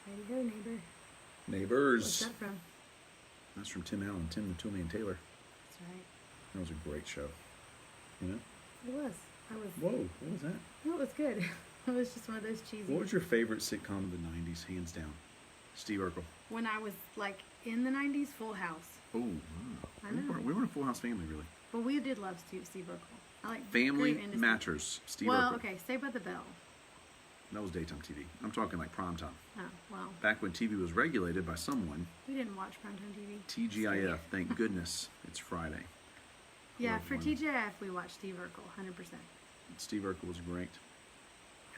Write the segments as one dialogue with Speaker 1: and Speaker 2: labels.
Speaker 1: There you go, neighbor.
Speaker 2: Neighbors.
Speaker 1: What's that from?
Speaker 2: That's from Tim Allen, Tim the Toolman Taylor.
Speaker 1: That's right.
Speaker 2: That was a great show. You know?
Speaker 1: It was.
Speaker 2: Whoa, what was that?
Speaker 1: No, it was good. It was just one of those cheesy.
Speaker 2: What was your favorite sitcom of the 90s, hands down? Steve Urkel.
Speaker 1: When I was like in the 90s, Full House.
Speaker 2: Oh, wow.
Speaker 1: I know.
Speaker 2: We weren't a Full House family, really.
Speaker 1: But we did love Steve Urkel. I like
Speaker 2: Family
Speaker 1: great industry.
Speaker 2: Matters, Steve
Speaker 1: Well,
Speaker 2: Urkel.
Speaker 1: okay, Saved by the Bell.
Speaker 2: That was daytime TV. I'm talking like prime time.
Speaker 1: Oh, wow.
Speaker 2: Back when TV was regulated by someone.
Speaker 1: We didn't watch primetime TV.
Speaker 2: TGIF, thank goodness it's Friday.
Speaker 1: Yeah,
Speaker 2: Love
Speaker 1: for
Speaker 2: one.
Speaker 1: TGIF, we watched Steve Urkel, 100%.
Speaker 2: Steve Urkel was great.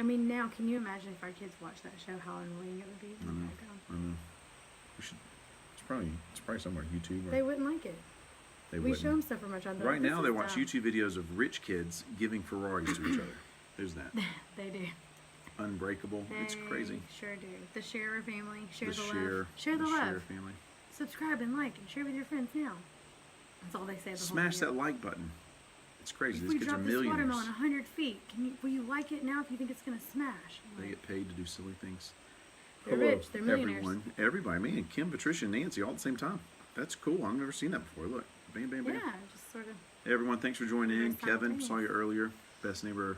Speaker 1: I mean, now, can you imagine if our kids watched that show, how annoying it would be?
Speaker 2: I know. I know. We should. It's probably somewhere YouTube. Or
Speaker 1: They wouldn't like it.
Speaker 2: they
Speaker 1: We
Speaker 2: wouldn't.
Speaker 1: show them stuff from our childhood.
Speaker 2: Right
Speaker 1: This
Speaker 2: now,
Speaker 1: is
Speaker 2: they watch
Speaker 1: dumb.
Speaker 2: YouTube videos of rich kids giving Ferraris to each other. There's that.
Speaker 1: They do.
Speaker 2: Unbreakable. It's crazy.
Speaker 1: Sure do. The Sharer family. Share the,
Speaker 2: Share,
Speaker 1: love. Share the love.
Speaker 2: Share family.
Speaker 1: Subscribe and like and share with your friends now. That's all they say. The
Speaker 2: Smash
Speaker 1: whole
Speaker 2: that like button. It's crazy.
Speaker 1: If
Speaker 2: These
Speaker 1: we
Speaker 2: kids are
Speaker 1: drop this
Speaker 2: millionaires.
Speaker 1: watermelon 100 feet, will you like it now if you think it's going to smash? I'm
Speaker 2: They
Speaker 1: like,
Speaker 2: get paid to do silly things.
Speaker 1: They're
Speaker 2: Hello,
Speaker 1: rich. They're millionaires.
Speaker 2: everyone. Everybody. Me and Kim, Patricia, and Nancy all at the same time. That's cool. I've never seen that before. Look. Bam, bam, bam.
Speaker 1: Yeah, just sort of.
Speaker 2: Hey, everyone, thanks for joining in.
Speaker 1: Nice
Speaker 2: Kevin,
Speaker 1: simultaneous.
Speaker 2: saw you earlier. Best neighbor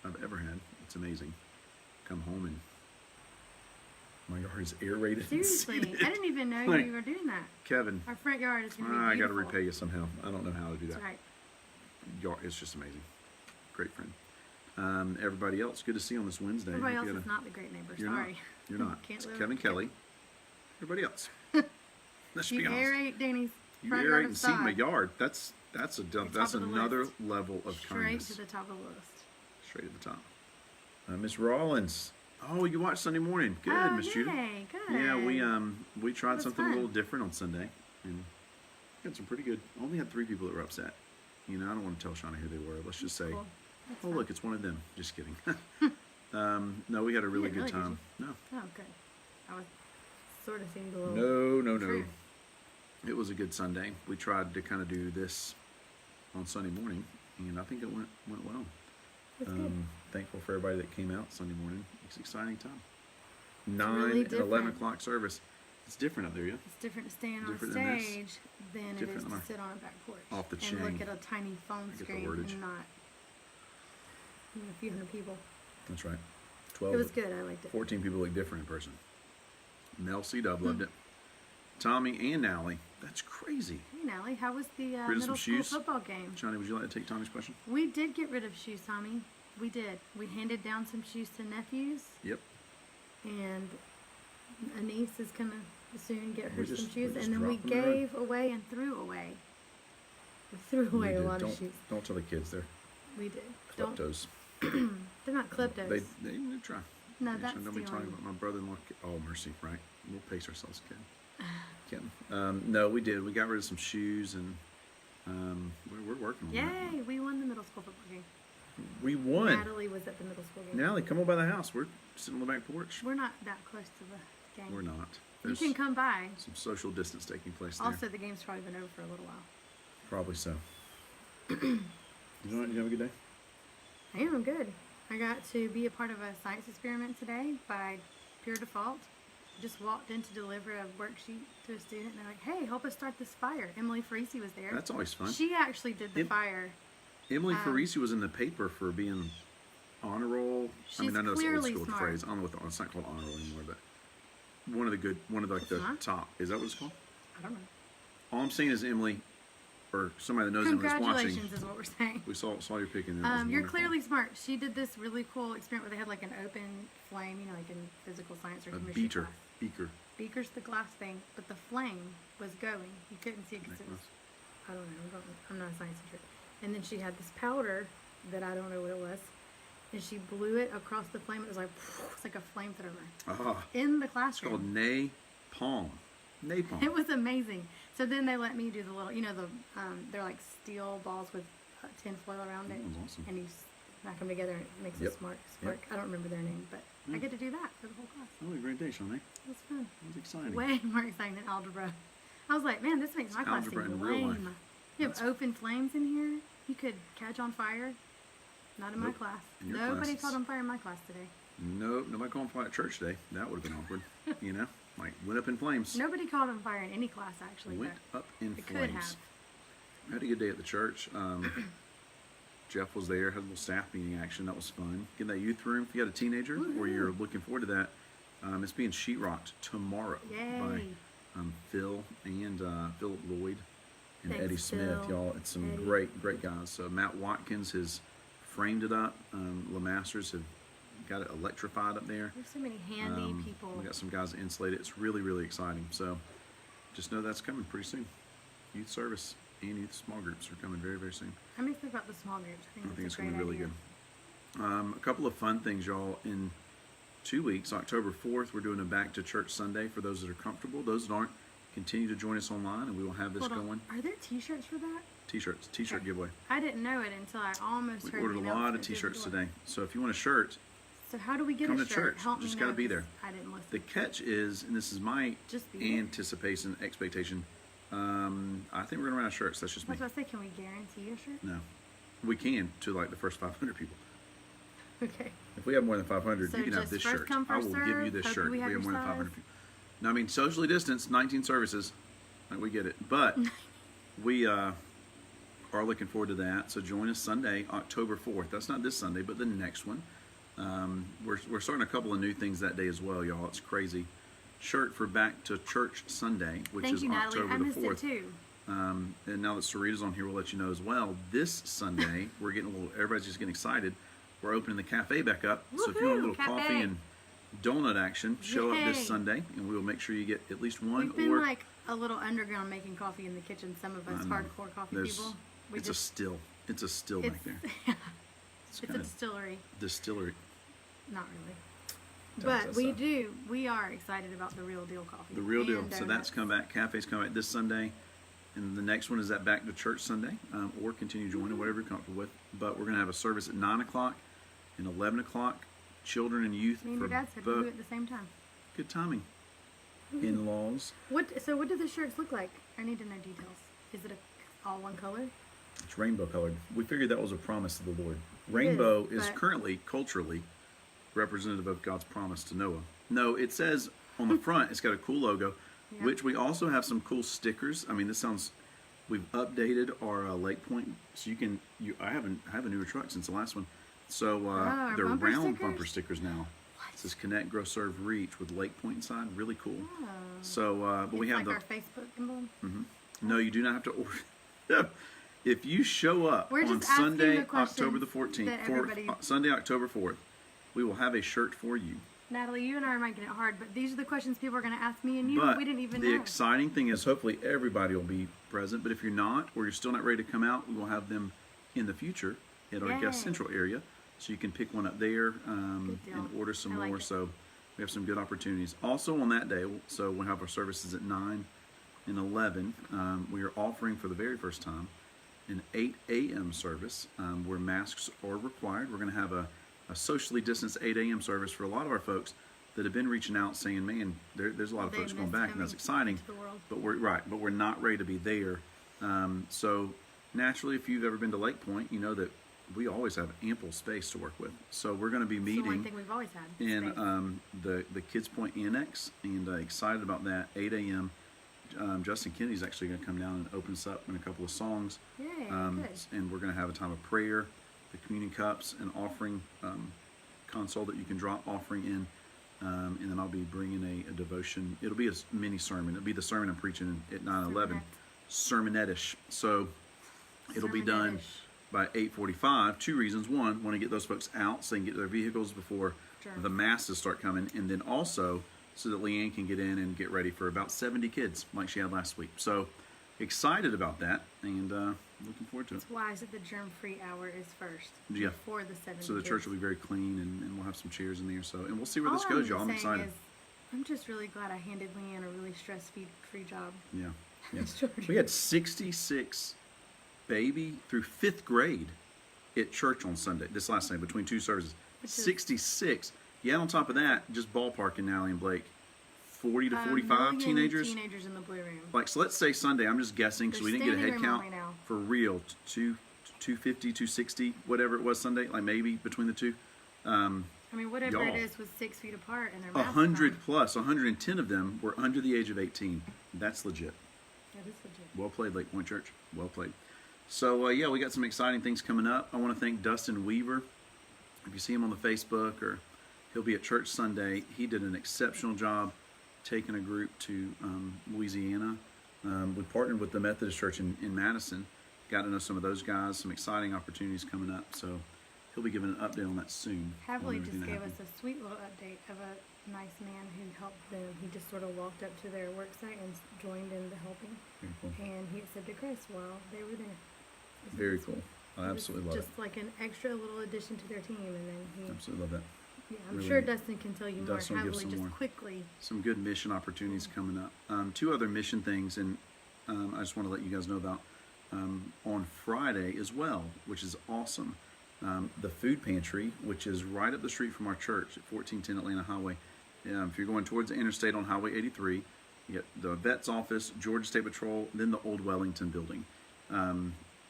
Speaker 2: I've ever had. It's amazing. Come home and my yard is aerated. and
Speaker 1: Seriously,
Speaker 2: seeded.
Speaker 1: I didn't even know
Speaker 2: Like,
Speaker 1: you were doing that.
Speaker 2: Kevin,
Speaker 1: Our front yard is going to be
Speaker 2: I got to
Speaker 1: beautiful.
Speaker 2: repay you somehow. I don't know how to do that.
Speaker 1: That's right.
Speaker 2: It's just amazing. Great friend. Everybody else, good to see you on this Wednesday.
Speaker 1: Everybody
Speaker 2: Hope
Speaker 1: else
Speaker 2: you
Speaker 1: is
Speaker 2: had a-
Speaker 1: not the great neighbor.
Speaker 2: You're
Speaker 1: Sorry.
Speaker 2: not. You're not.
Speaker 1: Can't
Speaker 2: It's
Speaker 1: live
Speaker 2: Kevin
Speaker 1: with-
Speaker 2: Kelly. Everybody else. Let's
Speaker 1: You
Speaker 2: be honest.
Speaker 1: aerate Danny's
Speaker 2: You
Speaker 1: front
Speaker 2: aerate
Speaker 1: yard
Speaker 2: and
Speaker 1: of
Speaker 2: seed my
Speaker 1: sod.
Speaker 2: yard. That's
Speaker 1: top
Speaker 2: that's
Speaker 1: of the
Speaker 2: another
Speaker 1: list.
Speaker 2: level of
Speaker 1: Straight
Speaker 2: kindness.
Speaker 1: to the top of the list.
Speaker 2: Straight at the top. Miss Rollins. Oh, you watched Sunday morning. Good,
Speaker 1: Oh,
Speaker 2: Miss Judy.
Speaker 1: yay, good.
Speaker 2: Yeah, we tried
Speaker 1: was
Speaker 2: something a
Speaker 1: fun.
Speaker 2: little different on Sunday, and got some pretty good. Only had 3 people that were upset. You know, I don't want to tell Shauna who they were. Let's just say,
Speaker 1: Cool. That's
Speaker 2: oh
Speaker 1: fine.
Speaker 2: look, it's one of them. Just kidding. No, we had a really
Speaker 1: didn't
Speaker 2: good
Speaker 1: really, did
Speaker 2: time. No,
Speaker 1: Oh, good. I was sort of seemed a little.
Speaker 2: no.
Speaker 1: True.
Speaker 2: It was a good Sunday. We tried to kind of do this on Sunday morning, and I think it went well.
Speaker 1: It's good.
Speaker 2: Thankful for everybody that came out Sunday morning. It's an exciting time.
Speaker 1: really
Speaker 2: 9 and 11
Speaker 1: different.
Speaker 2: o'clock service. It's different up there, yeah?
Speaker 1: It's different to stand on
Speaker 2: Different than this.
Speaker 1: stage than it
Speaker 2: Different
Speaker 1: is
Speaker 2: than
Speaker 1: to
Speaker 2: our-
Speaker 1: sit on a back porch
Speaker 2: off the
Speaker 1: and
Speaker 2: chain.
Speaker 1: look at a tiny phone
Speaker 2: Get the
Speaker 1: screen
Speaker 2: wordage.
Speaker 1: and not a few hundred people.
Speaker 2: That's right.
Speaker 1: It
Speaker 2: 12.
Speaker 1: was good. I liked it.
Speaker 2: 14 people look different in person. Mel C. Dub loved it. Tommy and Nally. That's crazy.
Speaker 1: Hey, Nally, how was the
Speaker 2: Rid of some
Speaker 1: middle school
Speaker 2: shoes?
Speaker 1: football game?
Speaker 2: Johnny, would you like to take Tommy's question?
Speaker 1: We did get rid of shoes, Tommy. We did. We handed down some shoes to nephews,
Speaker 2: Yep.
Speaker 1: and a niece is gonna soon get her
Speaker 2: We just-
Speaker 1: some shoes,
Speaker 2: we just
Speaker 1: and then we
Speaker 2: dropped them in the road.
Speaker 1: gave away and threw away. We threw away
Speaker 2: We
Speaker 1: a
Speaker 2: did.
Speaker 1: lot
Speaker 2: don't,
Speaker 1: of shoes.
Speaker 2: Don't tell the kids they're
Speaker 1: We did. Don't.
Speaker 2: kleptos.
Speaker 1: They're not kleptos.
Speaker 2: They try.
Speaker 1: No,
Speaker 2: Yeah,
Speaker 1: that's
Speaker 2: so don't be talking
Speaker 1: stealing.
Speaker 2: about my brother-in-law. Oh, mercy, right? We'll pace ourselves, kid. Kidding. No, we did. We got rid of some shoes, and we're working on that.
Speaker 1: Yay! We won the middle school football game.
Speaker 2: We won.
Speaker 1: Natalie was at the middle school game.
Speaker 2: Nally, come on by the house. We're sitting on the back porch.
Speaker 1: We're not that close to the game.
Speaker 2: We're not.
Speaker 1: You
Speaker 2: There's
Speaker 1: can come by.
Speaker 2: some social distance taking place there.
Speaker 1: Also, the game's probably been over for a little while.
Speaker 2: Probably so. You know what? You have a good day?
Speaker 1: I am good. I got to be a part of a science experiment today by pure default. Just walked in to deliver a worksheet to a student, and they're like, "Hey, help us start this fire." Emily Farisi was there.
Speaker 2: That's always fun.
Speaker 1: She actually did the
Speaker 2: Em-
Speaker 1: fire.
Speaker 2: Emily Farisi was in the paper for being honor roll. I mean,
Speaker 1: She's
Speaker 2: I know it's an old
Speaker 1: clearly
Speaker 2: school
Speaker 1: smart.
Speaker 2: phrase. I don't know what it's not called honor roll anymore, but one of the like
Speaker 1: It's
Speaker 2: the
Speaker 1: not?
Speaker 2: top. Is that what it's called?
Speaker 1: I don't know.
Speaker 2: All I'm saying is Emily, or somebody that knows Emily's watching.
Speaker 1: Congratulations is what we're saying.
Speaker 2: We saw your pick and it was
Speaker 1: You're
Speaker 2: wonderful.
Speaker 1: clearly smart. She did this really cool experiment where they had like an open flame, you know, like in physical science or
Speaker 2: a
Speaker 1: chemistry
Speaker 2: beater.
Speaker 1: class.
Speaker 2: Beaker.
Speaker 1: Beaker's the glass thing, but the flame was going. You couldn't see it because it was,
Speaker 2: Nicholas.
Speaker 1: I don't know, I'm not a science teacher. And then she had this powder that I don't know what it was, and she blew it across the flame. It was like, it's like a flamethrower
Speaker 2: Ah,
Speaker 1: in the
Speaker 2: it's called
Speaker 1: classroom.
Speaker 2: napalm. Napalm.
Speaker 1: It was amazing. So then they let me do the little, you know, they're like steel balls with tin foil around it,
Speaker 2: That was awesome.
Speaker 1: and you smack them together and it makes
Speaker 2: Yep.
Speaker 1: a spark. I don't remember their name, but I get to do that for the whole class.
Speaker 2: Oh, a great day, Shawnee.
Speaker 1: It was fun.
Speaker 2: That was exciting.
Speaker 1: Way more exciting than algebra. I was like, man, this makes my class
Speaker 2: algebra
Speaker 1: seem
Speaker 2: in real life.
Speaker 1: lame. You have open flames in here. You could catch on fire. Not in my
Speaker 2: Nope.
Speaker 1: class.
Speaker 2: In your
Speaker 1: Nobody
Speaker 2: classes.
Speaker 1: caught on fire in my class today.
Speaker 2: Nope, nobody called fire at church today. That would have been awkward. You know, like went up in flames.
Speaker 1: Nobody called on fire in any class actually.
Speaker 2: Went
Speaker 1: but
Speaker 2: up in
Speaker 1: it could
Speaker 2: flames.
Speaker 1: have.
Speaker 2: I had a good day at the church. Jeff was there, had a little staff meeting action. That was fun. Get in that youth room. If you got a teenager or you're looking forward to that, it's being sheetrocked tomorrow by
Speaker 1: Yay.
Speaker 2: Phil and Philip Lloyd and
Speaker 1: Thanks,
Speaker 2: Eddie Smith.
Speaker 1: Phil.
Speaker 2: Y'all, it's some
Speaker 1: Eddie.
Speaker 2: great guys. So Matt Watkins has framed it up. LeMasters have got it electrified up there.
Speaker 1: There's so many handy people.
Speaker 2: We got some guys that insulate it. It's really exciting. So just know that's coming pretty soon. Youth service and youth small groups are coming very soon.
Speaker 1: I'm excited about the small groups. I think
Speaker 2: I think it's
Speaker 1: a
Speaker 2: going
Speaker 1: great
Speaker 2: to be really
Speaker 1: idea.
Speaker 2: good. A couple of fun things, y'all. In 2 weeks, October 4th, we're doing a Back to Church Sunday for those that are comfortable. Those that aren't, continue to join us online, and we will have this
Speaker 1: Hold on.
Speaker 2: going.
Speaker 1: Are there T-shirts for that?
Speaker 2: T-shirt
Speaker 1: Okay.
Speaker 2: giveaway.
Speaker 1: I didn't know it until I almost
Speaker 2: We
Speaker 1: heard
Speaker 2: ordered
Speaker 1: the
Speaker 2: a lot of
Speaker 1: announcement through the
Speaker 2: T-shirts
Speaker 1: door.
Speaker 2: today. So if you want a shirt,
Speaker 1: So how do we get
Speaker 2: come
Speaker 1: a
Speaker 2: to
Speaker 1: shirt?
Speaker 2: church.
Speaker 1: Help me
Speaker 2: Just
Speaker 1: know,
Speaker 2: gotta be
Speaker 1: 'cause
Speaker 2: there.
Speaker 1: I didn't listen.
Speaker 2: the catch is, and this is my
Speaker 1: Just be there.
Speaker 2: anticipation, expectation. I think we're gonna run out of shirts. That's just me.
Speaker 1: What was I say? Can we guarantee a shirt?
Speaker 2: No, we can to like the first 500 people.
Speaker 1: Okay.
Speaker 2: If we have more than 500,
Speaker 1: So
Speaker 2: you can have
Speaker 1: just
Speaker 2: this
Speaker 1: first
Speaker 2: shirt.
Speaker 1: come,
Speaker 2: I
Speaker 1: first
Speaker 2: will give you
Speaker 1: serve.
Speaker 2: this
Speaker 1: Hope
Speaker 2: shirt
Speaker 1: we
Speaker 2: if
Speaker 1: have
Speaker 2: we have
Speaker 1: your
Speaker 2: more than 500
Speaker 1: size.
Speaker 2: people. Now, I mean, socially distanced, 19 services. Like, we get it. But we are looking forward to that. So join us Sunday, October 4th. That's not this Sunday, but the next one. We're starting a couple of new things that day as well, y'all. It's crazy. Shirt for Back to Church Sunday, which
Speaker 1: Thank
Speaker 2: is
Speaker 1: you, Natalie.
Speaker 2: October
Speaker 1: I
Speaker 2: the
Speaker 1: missed
Speaker 2: 4th.
Speaker 1: it too.
Speaker 2: And now that Sarita's on here, we'll let you know as well. This Sunday, we're getting a little, everybody's just getting excited. We're opening the cafe back up. So if you want a
Speaker 1: Woohoo,
Speaker 2: little coffee
Speaker 1: cafe.
Speaker 2: and donut action, show up this
Speaker 1: Yay.
Speaker 2: Sunday, and we will make sure you get at least one.
Speaker 1: We've been
Speaker 2: or
Speaker 1: like a little underground making coffee in the kitchen. Some of us
Speaker 2: I know.
Speaker 1: hardcore coffee
Speaker 2: There's-
Speaker 1: people.
Speaker 2: it's a still. It's a still
Speaker 1: it's,
Speaker 2: back there.
Speaker 1: it's a
Speaker 2: kind of
Speaker 1: distillery.
Speaker 2: distillery.
Speaker 1: Not really.
Speaker 2: Tells
Speaker 1: But
Speaker 2: us
Speaker 1: we
Speaker 2: so.
Speaker 1: do. We are excited about the real deal coffee.
Speaker 2: The real deal.
Speaker 1: and
Speaker 2: So that's
Speaker 1: donuts.
Speaker 2: come back. Cafe's come back this Sunday. And the next one is that Back to Church Sunday, or continue joining, whatever you're comfortable with. But we're going to have a service at 9 o'clock and 11 o'clock. Children and youth
Speaker 1: Me and
Speaker 2: for
Speaker 1: your dad said we
Speaker 2: both.
Speaker 1: do it at the same time.
Speaker 2: Good timing. In-laws.
Speaker 1: So what do the shirts look like? I need to know details. Is it all one color?
Speaker 2: It's rainbow colored. We figured that was a promise of the Lord. Rainbow is
Speaker 1: but-
Speaker 2: currently, culturally, representative of God's promise to Noah. No, it says on the front, it's got a cool logo,
Speaker 1: Yeah.
Speaker 2: which we also have some cool stickers. I mean, this sounds, we've updated our Lake Point, so I have a newer truck since the last one. So
Speaker 1: our
Speaker 2: they're
Speaker 1: bumper
Speaker 2: round
Speaker 1: stickers?
Speaker 2: bumper stickers now. It says Connect, Grow, Serve, Reach with Lake Point inside. Really cool.
Speaker 1: Oh.
Speaker 2: So, but we
Speaker 1: It's
Speaker 2: have
Speaker 1: like
Speaker 2: the,
Speaker 1: our Facebook emblem.
Speaker 2: no, you do not have to order. If you show up
Speaker 1: We're
Speaker 2: on
Speaker 1: just asking
Speaker 2: Sunday,
Speaker 1: the questions
Speaker 2: October the 14th,
Speaker 1: that everybody-
Speaker 2: Sunday, October 4th, we will have a shirt for you.
Speaker 1: Natalie, you and I are making it hard, but these are the questions people are going to ask me and you.
Speaker 2: But
Speaker 1: We didn't even
Speaker 2: the
Speaker 1: know.
Speaker 2: exciting thing is hopefully everybody will be present. But if you're not, or you're still not ready to come out, we will have them in the future at our guest
Speaker 1: Yay.
Speaker 2: central area. So you can pick one up there
Speaker 1: Good deal.
Speaker 2: and order some
Speaker 1: I like
Speaker 2: more.
Speaker 1: it.
Speaker 2: So we have some good opportunities. Also on that day, so we'll have our services at 9 and 11. We are offering for the very first time an 8 a.m. service where masks are required. We're going to have a socially distanced 8 a.m. service for a lot of our folks that have been reaching out saying, man, there's a lot of
Speaker 1: They
Speaker 2: folks going
Speaker 1: miss
Speaker 2: back, and that's
Speaker 1: coming
Speaker 2: exciting.
Speaker 1: to the world.
Speaker 2: But we're not ready to be there. So naturally, if you've ever been to Lake Point, you know that we always have ample space to work with. So we're going to be
Speaker 1: It's the one
Speaker 2: meeting
Speaker 1: thing we've always had.
Speaker 2: in
Speaker 1: space.
Speaker 2: the Kids Point Annex, and excited about that. 8 a.m. Justin Kennedy's actually going to come down and open us up in a couple of songs.
Speaker 1: Yay,
Speaker 2: Um,
Speaker 1: good.
Speaker 2: and we're going to have a time of prayer, the communion cups, and offering console that you can drop offering in. And then I'll be bringing a devotion. It'll be a mini sermon. It'll be the sermon I'm preaching at 9/11, sermonette-ish. So it'll be done
Speaker 1: Sermonette-ish.
Speaker 2: by 8:45. Two reasons: one, want to get those folks out so they can get to their vehicles before
Speaker 1: Sure.
Speaker 2: the masses start coming, and then also so that Leanne can get in and get ready for about 70 kids like she had last week. So excited about that, and looking forward to it.
Speaker 1: That's why I said the germ-free hour is first.
Speaker 2: Yeah.
Speaker 1: Before the 70
Speaker 2: So the church
Speaker 1: kids.
Speaker 2: will be very clean, and we'll have some chairs in there. So, and we'll see where this
Speaker 1: All
Speaker 2: goes,
Speaker 1: I'm
Speaker 2: y'all. I'm
Speaker 1: saying
Speaker 2: excited.
Speaker 1: is, I'm just really glad I handed Leanne a really stress-free job.
Speaker 2: Yeah.
Speaker 1: It's Georgia.
Speaker 2: We had 66 baby through 5th grade at church on Sunday, this last Sunday, between two services.
Speaker 1: Which is-
Speaker 2: 66. Yeah, on top of that, just ballparking Natalie and Blake, 40 to
Speaker 1: A
Speaker 2: 45
Speaker 1: million
Speaker 2: teenagers.
Speaker 1: Teenagers in the blue room.
Speaker 2: Like, so let's say Sunday, I'm just guessing because we
Speaker 1: There's
Speaker 2: didn't get a head
Speaker 1: standing room
Speaker 2: count
Speaker 1: only now.
Speaker 2: for real. 250, 260, whatever it was Sunday, like maybe between the two.
Speaker 1: I mean, whatever
Speaker 2: Y'all.
Speaker 1: it is was 6 feet apart, and their
Speaker 2: 100 plus, 110 of them were under the age of 18. That's legit.
Speaker 1: That is legit.
Speaker 2: Well played, Lake Point Church. Well played. So, yeah, we got some exciting things coming up. I want to thank Dustin Weaver. If you see him on the Facebook, or he'll be at church Sunday, he did an exceptional job taking a group to Louisiana. We partnered with the Methodist Church in Madison. Got to know some of those guys, some exciting opportunities coming up. So he'll be giving an update on that soon.
Speaker 1: Havley
Speaker 2: on
Speaker 1: just
Speaker 2: everything that
Speaker 1: gave us
Speaker 2: happened.
Speaker 1: a sweet little update of a nice man who helped them. He just sort of walked up to their work site and joined in the helping.
Speaker 2: Very cool.
Speaker 1: And he said to Chris while they were there. Isn't
Speaker 2: Very
Speaker 1: that
Speaker 2: cool.
Speaker 1: sweet?
Speaker 2: I
Speaker 1: It was
Speaker 2: absolutely love it.
Speaker 1: just like an extra little addition to their team, and then he.
Speaker 2: Absolutely love that.
Speaker 1: Yeah, I'm
Speaker 2: Really
Speaker 1: sure Dustin can tell you more.
Speaker 2: Dustin will give
Speaker 1: Havley
Speaker 2: some
Speaker 1: just
Speaker 2: more.
Speaker 1: quickly.
Speaker 2: Some good mission opportunities coming up. Two other mission things, and I just want to let you guys know about on Friday as well, which is awesome. The food pantry, which is right up the street from our church at 1410 Atlanta Highway. If you're going towards the interstate on Highway 83, you get the vet's office, Georgia State Patrol, then the old Wellington building.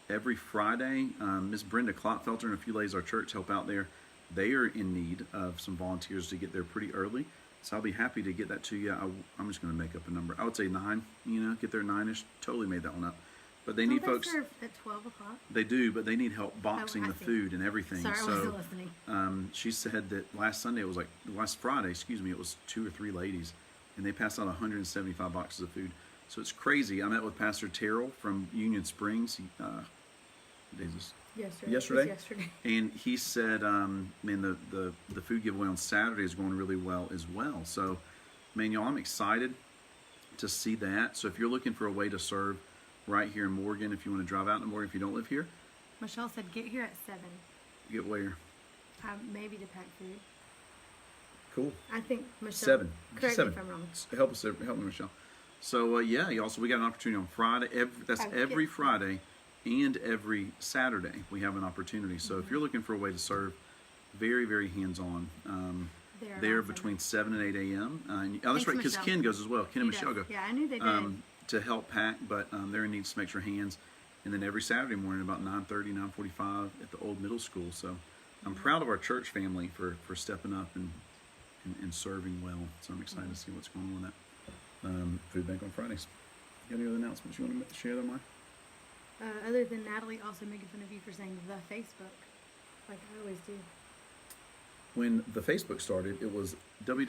Speaker 2: Every Friday, Miss Brenda Klotfelter and a few ladies of our church help out there. They are in need of some volunteers to get there pretty early. So I'll be happy to get that to you. I'm just going to make up a number. I would say 9, get there 9-ish. Totally made that one up. But they need
Speaker 1: Don't
Speaker 2: folks.
Speaker 1: they serve at 12 o'clock?
Speaker 2: They do, but they need help boxing
Speaker 1: I
Speaker 2: the
Speaker 1: see.
Speaker 2: food and everything.
Speaker 1: Sorry, I
Speaker 2: so
Speaker 1: wasn't listening.
Speaker 2: she said that last Friday, it was 2 or 3 ladies, and they passed out 175 boxes of food. So it's crazy. I met with Pastor Terrell from Union Springs.
Speaker 1: Yesterday.
Speaker 2: Yesterday?
Speaker 1: It was yesterday.
Speaker 2: And he said, man, the food giveaway on Saturday is going really well as well. So, man, y'all, I'm excited to see that. So if you're looking for a way to serve right here in Morgan, if you want to drive out to Morgan, if you don't live here,
Speaker 1: Michelle said get here at 7.
Speaker 2: get where?
Speaker 1: Maybe to pack food.
Speaker 2: Cool.
Speaker 1: I think Michelle.
Speaker 2: 7.
Speaker 1: Correct
Speaker 2: 7.
Speaker 1: me if I'm wrong.
Speaker 2: Help me, Michelle. So yeah, y'all. So we got an opportunity on Friday. Every Friday and every Saturday we have an opportunity. So if you're looking for a way to serve, very, very hands-on. There between 7 and 8 a.m. That's
Speaker 1: Thanks,
Speaker 2: right, because
Speaker 1: Michelle.
Speaker 2: Ken goes as well. Ken and
Speaker 1: He
Speaker 2: Michelle
Speaker 1: does.
Speaker 2: go.
Speaker 1: Yeah, I knew they did.
Speaker 2: To help pack, but they're in need of some extra hands. And then every Saturday morning about 9:30, 9:45 at the old middle school. So I'm proud of our church family for stepping up and serving well. So I'm excited to see what's going on with that. Food Bank on Fridays. You got any other announcements you want to share there, Mike?
Speaker 1: Other than Natalie also making fun of you for saying the Facebook, like I always do.
Speaker 2: When the Facebook started, it was
Speaker 1: history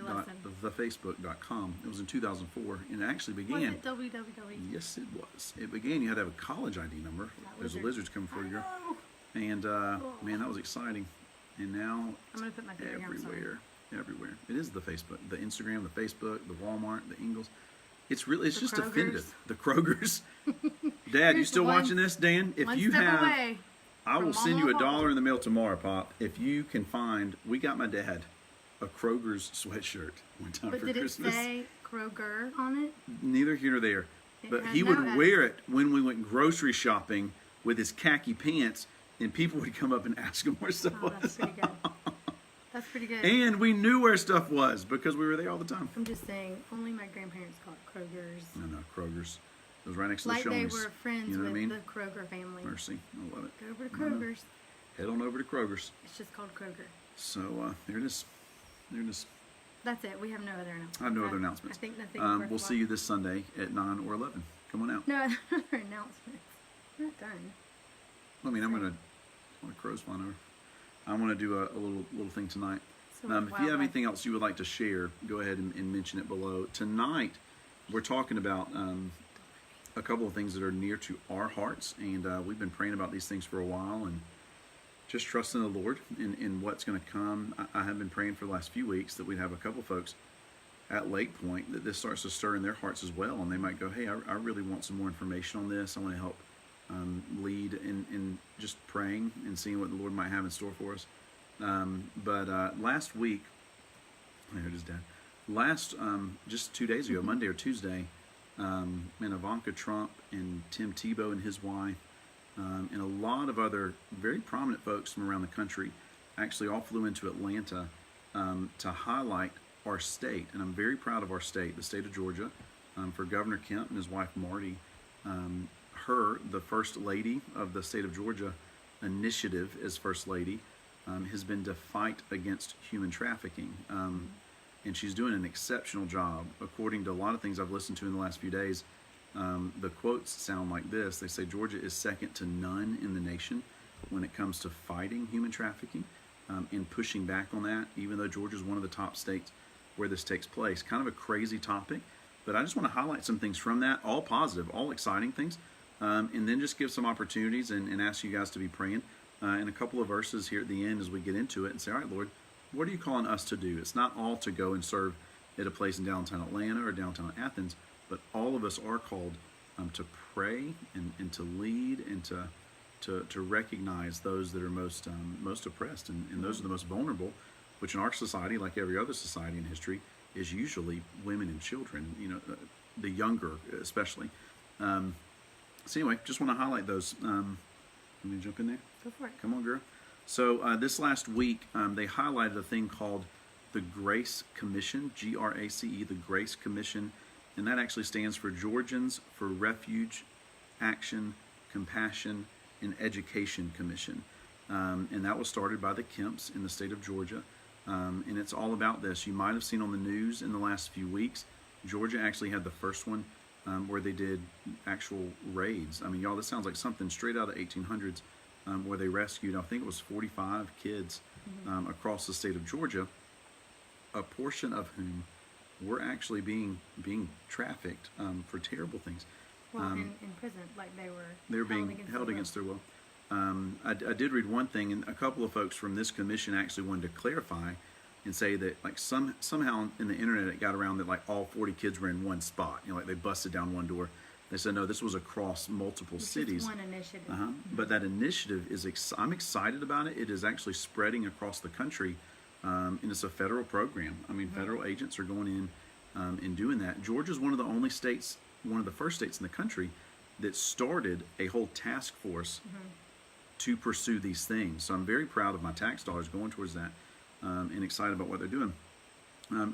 Speaker 1: lesson.
Speaker 2: www.thefacebook.com. It was in 2004, and it actually
Speaker 1: Was
Speaker 2: began.
Speaker 1: it www?
Speaker 2: Yes, it was. It began. You had to have a college ID number. There's a lizards coming for you.
Speaker 1: Oh,
Speaker 2: And man, that was exciting. And now
Speaker 1: I'm gonna put my finger here, I'm sorry.
Speaker 2: everywhere. It is the Facebook, the Instagram, the Facebook, the Walmart, the Ingles. It's
Speaker 1: The
Speaker 2: just
Speaker 1: Krogers.
Speaker 2: definitive. The Krogers. Dad, you
Speaker 1: Here's
Speaker 2: still
Speaker 1: one-
Speaker 2: watching this, Dan? If
Speaker 1: One
Speaker 2: you
Speaker 1: step
Speaker 2: have,
Speaker 1: away.
Speaker 2: I will
Speaker 1: from
Speaker 2: send you
Speaker 1: Mama
Speaker 2: $1 in the mail tomorrow, Pop. If you can find, we got my dad a Kroger's sweatshirt one time
Speaker 1: But
Speaker 2: for
Speaker 1: did
Speaker 2: Christmas.
Speaker 1: it say Kroger on it?
Speaker 2: Neither here nor there.
Speaker 1: It
Speaker 2: But
Speaker 1: had
Speaker 2: he would
Speaker 1: no
Speaker 2: wear it when we went grocery shopping with his khaki pants, and people would come up and ask him where stuff
Speaker 1: Oh, that's
Speaker 2: was.
Speaker 1: pretty good. That's pretty good.
Speaker 2: And we knew where stuff was because we were there all the time.
Speaker 1: I'm just saying, only my grandparents called it Kroger's.
Speaker 2: No, Kroger's. It was right next to
Speaker 1: Like
Speaker 2: the
Speaker 1: they
Speaker 2: Shoney's.
Speaker 1: were friends
Speaker 2: You know
Speaker 1: with
Speaker 2: what I mean?
Speaker 1: the Kroger family.
Speaker 2: Mercy. I love it.
Speaker 1: Go over to
Speaker 2: I know.
Speaker 1: Kroger's.
Speaker 2: Head on over to Kroger's.
Speaker 1: It's just called Kroger.
Speaker 2: So there it is. There it is.
Speaker 1: That's it. We have no other announcements.
Speaker 2: I have no other announcements.
Speaker 1: I think nothing.
Speaker 2: We'll
Speaker 1: worthwhile.
Speaker 2: see you this Sunday at 9 or 11. Come on out.
Speaker 1: No other announcements. We're not done.
Speaker 2: I mean, I'm gonna crows flying over. I want to do a little thing tonight.
Speaker 1: So
Speaker 2: If you have
Speaker 1: wildlife.
Speaker 2: anything else you would like to share, go ahead and mention it below. Tonight, we're talking about a couple of things that are near to our hearts, and we've been praying about these things for a while, and just trusting the Lord in what's going to come. I have been praying for the last few weeks that we'd have a couple folks at Lake Point that this starts to stir in their hearts as well, and they might go, hey, I really want some more information on this. I want to help lead in just praying and seeing what the Lord might have in store for us. But last week, there it is, Dad. Just 2 days ago, Monday or Tuesday, and Ivanka Trump and Tim Tebow and his wife, and a lot of other very prominent folks from around the country actually all flew into Atlanta to highlight our state. And I'm very proud of our state, the state of Georgia, for Governor Kemp and his wife Marty. The first lady of the state of Georgia initiative as first lady, has been to fight against human trafficking. And she's doing an exceptional job. According to a lot of things I've listened to in the last few days, the quotes sound like this. They say Georgia is second to none in the nation when it comes to fighting human trafficking and pushing back on that, even though Georgia is one of the top states where this takes place. Kind of a crazy topic, but I just want to highlight some things from that, all positive, all exciting things, and then just give some opportunities and ask you guys to be praying. And a couple of verses here at the end as we get into it and say, all right, Lord, what are you calling us to do? It's not all to go and serve at a place in downtown Atlanta or downtown Athens, but all of us are called to pray and to lead and to recognize those that are most oppressed and those are the most vulnerable, which in our society, like every other society in history, is usually women and children, the younger especially. So anyway, just want to highlight those. Let me jump in there.
Speaker 1: Go for it.
Speaker 2: Come on, girl. So this last week, they highlighted a thing called the Grace Commission, GRACE, the Grace Commission, and that actually stands for Georgians for Refuge, Action, Compassion, and Education Commission. And that was started by the Kemps in the state of Georgia. And it's all about this. You might have seen on the news in the last few weeks, Georgia actually had the first one where they did actual raids. I mean, y'all, this sounds like something straight out of the 1800s. Where they rescued, I think it was 45 kids across the state of Georgia, a portion of whom were actually being trafficked for terrible things.
Speaker 1: Well, in prison, like
Speaker 2: they were being held against their will. I did read one thing, and a couple of folks from this commission actually wanted to clarify and say that like somehow in the internet it got around that like all 40 kids were in one spot. Like they busted down one door. They said, no, this was across multiple cities.
Speaker 1: One initiative.
Speaker 2: But that initiative I'm excited about it. It is actually spreading across the country, and it's a federal program. I mean, federal agents are going in and doing that. Georgia is one of the only states, one of the first states in the country that started a whole task force to pursue these things. So I'm very proud of my tax dollars going towards that and excited about what they're doing.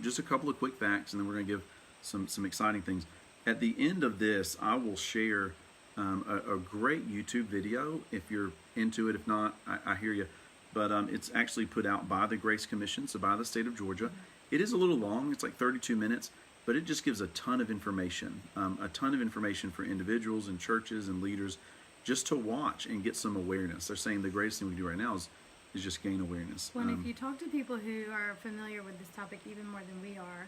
Speaker 2: Just a couple of quick facts, and then we're going to give some exciting things. At the end of this, I will share a great YouTube video if you're into it. If not, I hear you. But it's actually put out by the Grace Commission, so by the state of Georgia. It is a little long. It's like 32 minutes, but it just gives a ton of information for individuals and churches and leaders just to watch and get some awareness. They're saying the greatest thing we do right now is just gain awareness.
Speaker 1: Well, if you talk to people who are familiar with this topic even more than we are,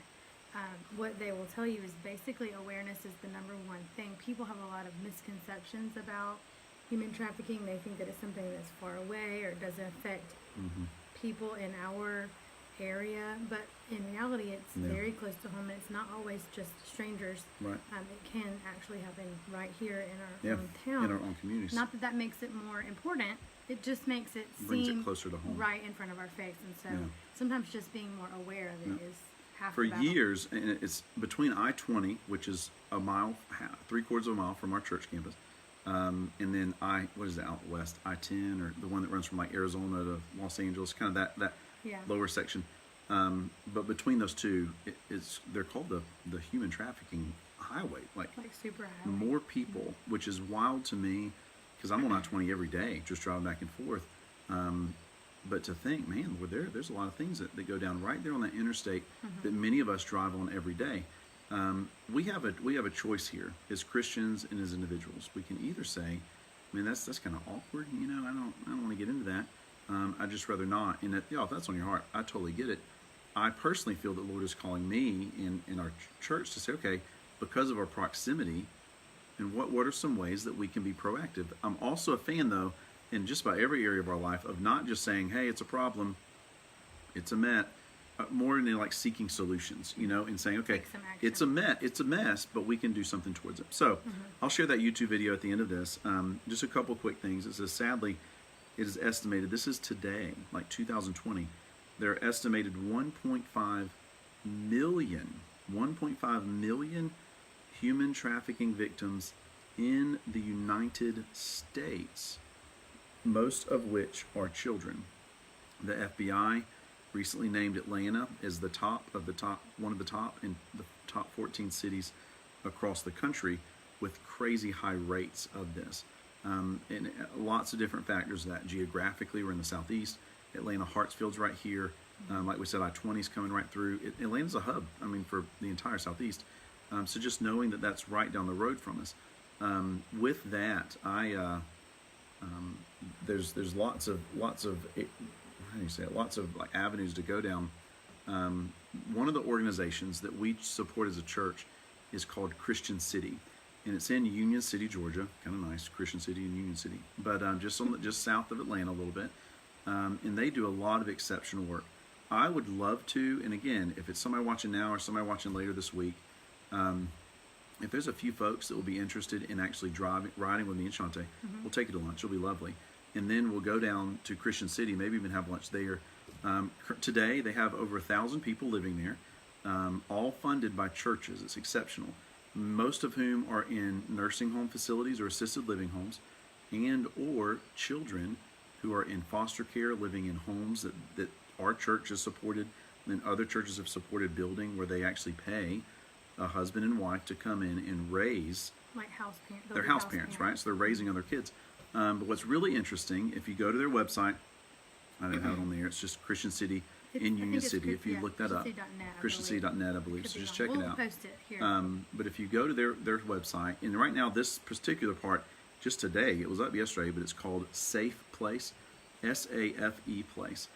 Speaker 1: what they will tell you is basically awareness is the number one thing. People have a lot of misconceptions about human trafficking. They think that it's something that's far away or doesn't affect people in our area, but in reality it's very close to home. It's not always just strangers.
Speaker 2: Right.
Speaker 1: It can actually happen right here in our own town.
Speaker 2: In our own communities. Not
Speaker 1: that makes it more important. It just makes it
Speaker 2: brings
Speaker 1: seem
Speaker 2: it closer to home.
Speaker 1: Right in front of our face. And so sometimes just being more aware of it is half
Speaker 2: For
Speaker 1: the battle.
Speaker 2: years, and it's between I-20, which is a mile, 3/4 of a mile from our church campus, and then what is it, out west, I-10, or the one that runs from like Arizona to Los Angeles, kind of that lower section. But between those two, they're called the human trafficking highway. Like
Speaker 1: super highway.
Speaker 2: More people, which is wild to me, because I'm on I-20 every day, just driving back and forth. But to think, man, there's a lot of things that go down right there on that interstate that many of us drive on every day. We have a choice here as Christians and as individuals. We can either say, I mean, that's kind of awkward, I don't want to get into that. I'd just rather not. And if that's on your heart, I totally get it. I personally feel that the Lord is calling me in our church to say, okay, because of our proximity, and what are some ways that we can be proactive? I'm also a fan, though, in just about every area of our life, of not just saying, hey, it's a problem, it's a mess, more than like seeking solutions, and saying, okay, it's a mess, but we can do something towards it. So I'll share that YouTube video at the end of this. Just a couple quick things. It says, sadly, it is estimated, this is today, like 2020, there are estimated 1.5 million human trafficking victims in the United States, most of which are children. The FBI recently named Atlanta as one of the top in the top 14 cities across the country with crazy high rates of this. And lots of different factors that geographically we're in the southeast. Atlanta Hartsfield's right here. Like we said, I-20's coming right through. Atlanta's a hub, I mean, for the entire Southeast. So just knowing that that's right down the road from us. With that, there's lots of how do you say it? Lots of like avenues to go down. One of the organizations that we support as a church is called Christian City, and it's in Union City, Georgia. Kind of nice, Christian City in Union City, but just south of Atlanta a little bit. And they do a lot of exceptional work. I would love to, and again, if it's somebody watching now or somebody watching later this week, if there's a few folks that will be interested in actually riding with me and Shante, we'll take you to lunch. It'll be lovely. And then we'll go down to Christian City, maybe even have lunch there. Today, they have over 1,000 people living there, all funded by churches. It's exceptional. Most of whom are in nursing home facilities or assisted living homes, and or children who are in foster care, living in homes that our church has supported, and other churches have supported building where they actually pay a husband and wife to come in and raise
Speaker 1: like house parents.
Speaker 2: They're house parents, right? So they're raising other kids. But what's really interesting, if you go to their website, I don't have it on there. It's just Christian City in Union City. If you look that up, ChristianCity.net, I believe. So just check it out.
Speaker 1: We'll post it here.
Speaker 2: But if you go to their website, and right now this particular part, just today, it was up yesterday, but it's called Safe Place, SAFE Place,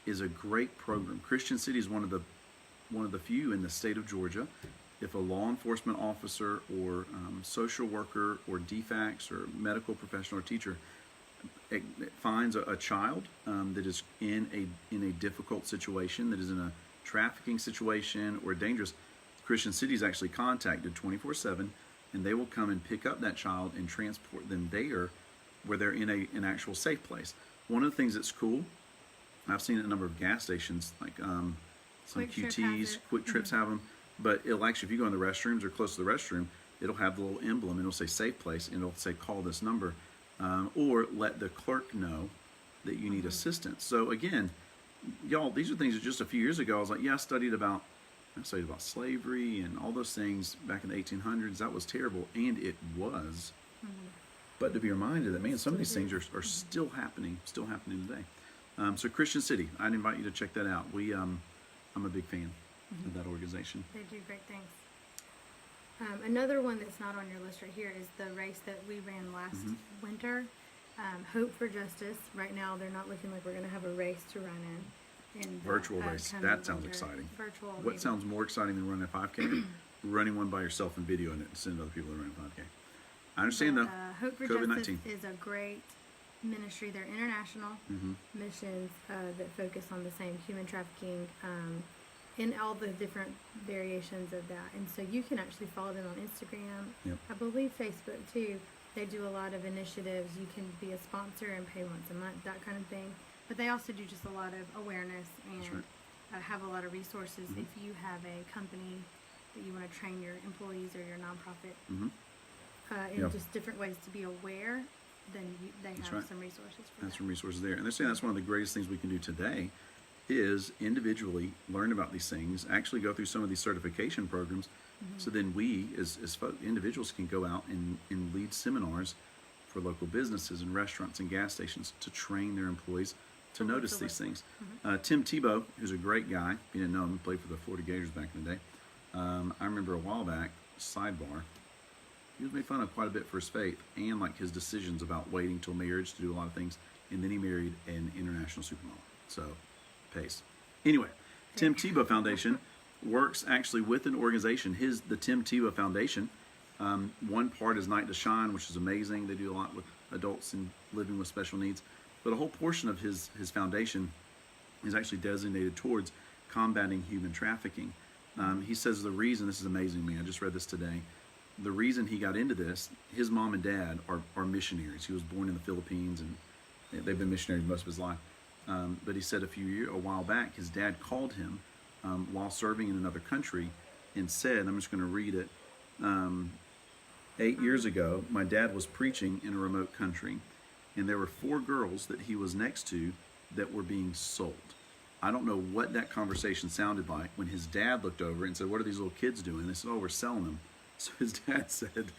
Speaker 2: is a great program. Christian City is one of the few in the state of Georgia. If a law enforcement officer or social worker or DFACS or medical professional or teacher finds a child that is in a difficult situation, that is in a trafficking situation or dangerous, Christian City is actually contacted 24/7, and they will come and pick up that child and transport them there, where they're in an actual safe place. One of the things that's cool, I've seen it at a number of gas stations, like some
Speaker 1: Quick Trip
Speaker 2: QTs,
Speaker 1: has it.
Speaker 2: Quick Trips have them, but it'll actually, if you go in the restrooms or close to the restroom, it'll have the little emblem, and it'll say safe place, and it'll say call this number, or let the clerk know that you need assistance. So again, y'all, these are things that just a few years ago, I was like, yeah, I studied about slavery and all those things back in the 1800s. That was terrible, and it was. But to be reminded that, man, some of these things are still happening today. So Christian City, I'd invite you to check that out. I'm a big fan of that organization.
Speaker 1: They do great things. Another one that's not on your list right here is the race that we ran last winter, Hope for Justice. Right now, they're not looking like we're going to have a race to run in
Speaker 2: Virtual race. That sounds exciting.
Speaker 1: Virtual.
Speaker 2: What sounds more exciting than running a 5K? Running one by yourself and videoing it and sending other people to run a 5K. I understand though.
Speaker 1: Hope for
Speaker 2: COVID-19
Speaker 1: Justice is a great ministry. They're international missions that focus on the same human trafficking in all the different variations of that. And so you can actually follow them on Instagram.
Speaker 2: Yep.
Speaker 1: I believe Facebook too. They do a lot of initiatives. You can be a sponsor and pay once a month, that kind of thing. But they also do just a lot of awareness and have a lot of resources. If you have a company that you want to train your employees or your nonprofit in just different ways to be aware, then they have some resources for that.
Speaker 2: Some resources there. And they're saying that's one of the greatest things we can do today is individually learn about these things, actually go through some of these certification programs, so then we as individuals can go out and lead seminars for local businesses and restaurants and gas stations to train their employees to notice these things. Tim Tebow, who's a great guy, if you didn't know him, he played for the Florida Gators back in the day. I remember a while back, sidebar, he was made fun of quite a bit for his faith and like his decisions about waiting till marriage to do a lot of things, and then he married an international supermodel. So, pays. Anyway, Tim Tebow Foundation works actually with an organization. The Tim Tebow Foundation. One part is Night to Shine, which is amazing. They do a lot with adults and living with special needs. But a whole portion of his foundation is actually designated towards combating human trafficking. He says the reason, this is amazing to me, I just read this today, the reason he got into this, his mom and dad are missionaries. He was born in the Philippines, and they've been missionaries most of his life. But he said a while back, his dad called him while serving in another country and said, I'm just going to read it, 8 years ago, my dad was preaching in a remote country, and there were 4 girls that he was next to that were being sold. I don't know what that conversation sounded like when his dad looked over and said, what are these little kids doing? They said, oh, we're selling them. So his dad said,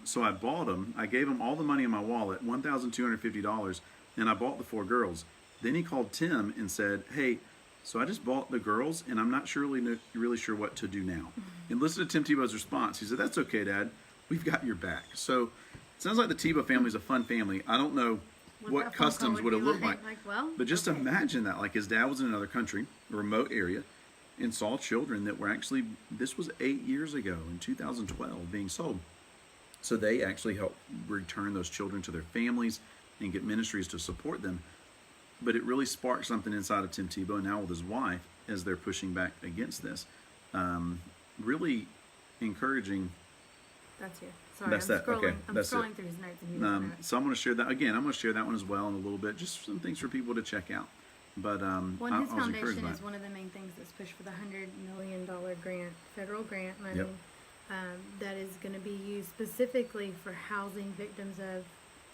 Speaker 2: so I bought them. I gave them all the money in my wallet, $1,250, and I bought the 4 girls. Then he called Tim and said, "Hey, so I just bought the girls, and I'm not really sure what to do now." And listen to Tim Tebow's response. He said, "That's okay, Dad. We've got your back." So it sounds like the Tebow family is a fun family. I don't know what
Speaker 1: that phone call
Speaker 2: customs would have looked like.
Speaker 1: Well,
Speaker 2: But just
Speaker 1: okay.
Speaker 2: imagine that, like his dad was in another country, a remote area, and saw children that were actually, this was 8 years ago in 2012, being sold. So they actually helped return those children to their families and get ministries to support them. But it really sparked something inside of Tim Tebow, and now with his wife, as they're pushing back against this. Really encouraging.
Speaker 1: That's you. Sorry,
Speaker 2: That's
Speaker 1: I'm
Speaker 2: that.
Speaker 1: scrolling.
Speaker 2: Okay,
Speaker 1: I'm
Speaker 2: that's it.
Speaker 1: scrolling through his notes and he doesn't know it.
Speaker 2: So I'm going to share that again. I'm going to share that one as well in a little bit. Just some things for people to check out. But
Speaker 1: Well,
Speaker 2: I
Speaker 1: his
Speaker 2: was encouraged
Speaker 1: foundation
Speaker 2: by
Speaker 1: is
Speaker 2: it.
Speaker 1: one of the main things that's pushed for the $100 million grant, federal grant money,
Speaker 2: Yep.
Speaker 1: that is going to be used specifically for housing victims of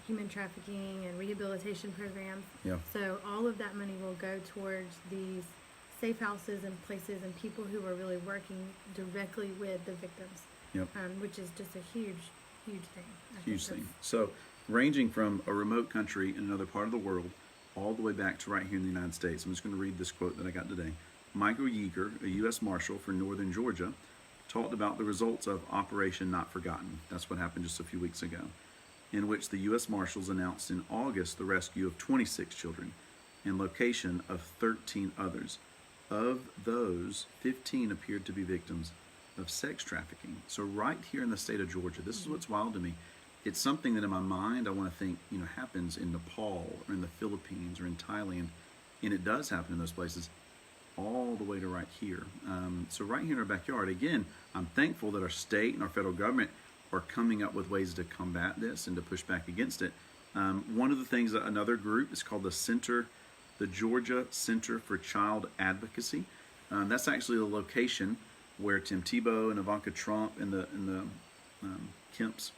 Speaker 1: human trafficking and rehabilitation programs.
Speaker 2: Yeah.
Speaker 1: So all of that money will go towards these safe houses and places and people who are really working directly with the victims,
Speaker 2: Yep.
Speaker 1: which is just a huge thing. I think
Speaker 2: Huge
Speaker 1: that's-
Speaker 2: thing. So, ranging from a remote country in another part of the world, all the way back to right here in the United States. I'm just going to read this quote that I got today. Michael Yeager, a U.S. Marshal for Northern Georgia, talked about the results of Operation Not Forgotten. That's what happened just a few weeks ago, in which the U.S. Marshals announced in August the rescue of 26 children and location of 13 others. Of those, 15 appeared to be victims of sex trafficking. So right here in the state of Georgia, this is what's wild to me. It's something that in my mind I want to think, happens in Nepal or in the Philippines or in Thailand, and it does happen in those places, all the way to right here. So right here in our backyard, again, I'm thankful that our state and our federal government are coming up with ways to combat this and to push back against it. One of the things that another group is called the Georgia Center for Child Advocacy. That's actually the location where Tim Tebow and Ivanka Trump and the Kemps